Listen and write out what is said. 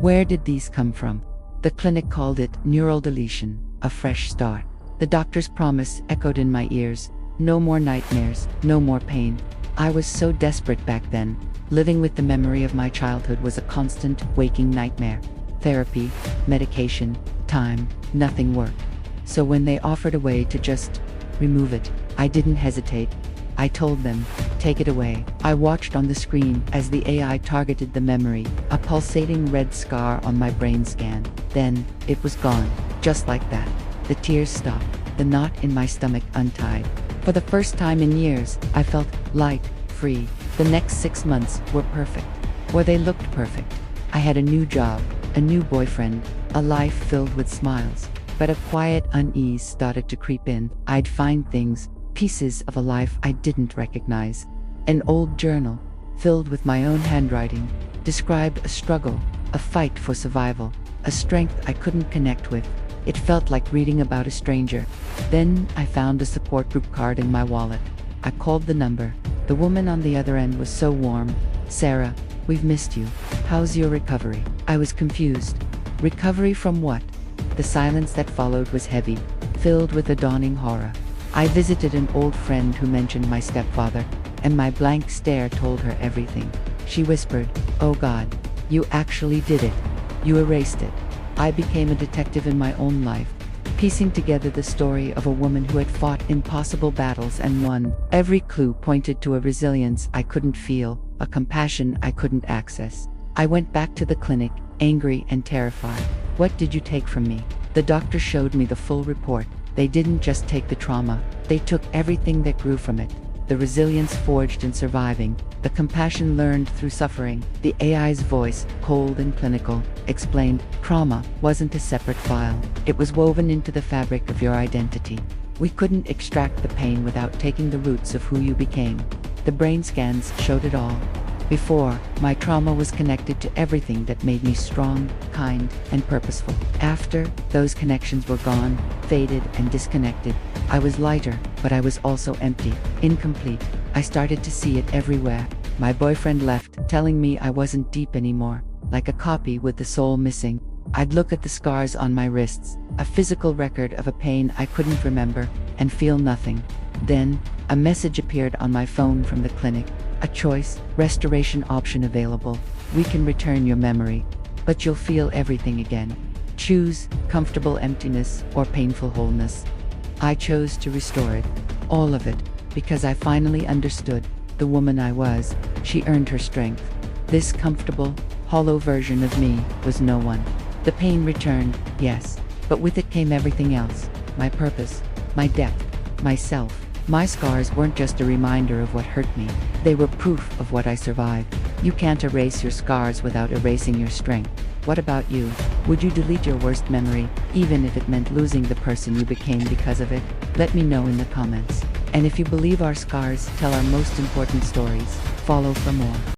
Where did these come from? The clinic called it neural deletion, a fresh start. The doctor's promise echoed in my ears. No more nightmares, no more pain. I was so desperate back then. Living with the memory of my childhood was a constant, waking nightmare. Therapy, medication, time, nothing worked. So when they offered a way to just remove it, I didn't hesitate. I told them, take it away. I watched on the screen as the AI targeted the memory, a pulsating red scar on my brain scan. Then, it was gone, just like that. The tears stopped, the knot in my stomach untied. For the first time in years, I felt light, free. The next 6 months were perfect. Or they looked perfect. I had a new job, a new boyfriend, a life filled with smiles. But a quiet unease started to creep in. I'd find things, pieces of a life I didn't recognize. An old journal, filled with my own handwriting, described a struggle, a fight for survival, a strength I couldn't connect with. It felt like reading about a stranger. Then I found a support group card in my wallet. I called the number. The woman on the other end was so warm. Sarah, we've missed you. How's your recovery? I was confused. Recovery from what? The silence that followed was heavy, filled with a dawning horror. I visited an old friend who mentioned my stepfather, and my blank stare told her everything. She whispered, "Oh God, you actually did it. You erased it." I became a detective in my own life, piecing together the story of a woman who had fought impossible battles and won. Every clue pointed to a resilience I couldn't feel, a compassion I couldn't access. I went back to the clinic, angry and terrified. What did you take from me? The doctor showed me the full report. They didn't just take the trauma, they took everything that grew from it. The resilience forged in surviving, the compassion learned through suffering. The AI's voice, cold and clinical, explained, trauma wasn't a separate file. It was woven into the fabric of your identity. We couldn't extract the pain without taking the roots of who you became. The brain scans showed it all. Before, my trauma was connected to everything that made me strong, kind, and purposeful. After, those connections were gone, faded, and disconnected. I was lighter, but I was also empty, incomplete. I started to see it everywhere. My boyfriend left, telling me I wasn't deep anymore, like a copy with the soul missing. I'd look at the scars on my wrists, a physical record of a pain I couldn't remember, and feel nothing. Then, a message appeared on my phone from the clinic. A choice, restoration option available. We can return your memory, but you'll feel everything again. Choose comfortable emptiness or painful wholeness. I chose to restore it, all of it, because I finally understood the woman I was. She earned her strength. This comfortable, hollow version of me was no one. The pain returned, yes, but with it came everything else. My purpose, my depth, myself. My scars weren't just a reminder of what hurt me. They were proof of what I survived. You can't erase your scars without erasing your strength. What about you? Would you delete your worst memory, even if it meant losing the person you became because of it? Let me know in the comments. And if you believe our scars tell our most important stories, follow for more.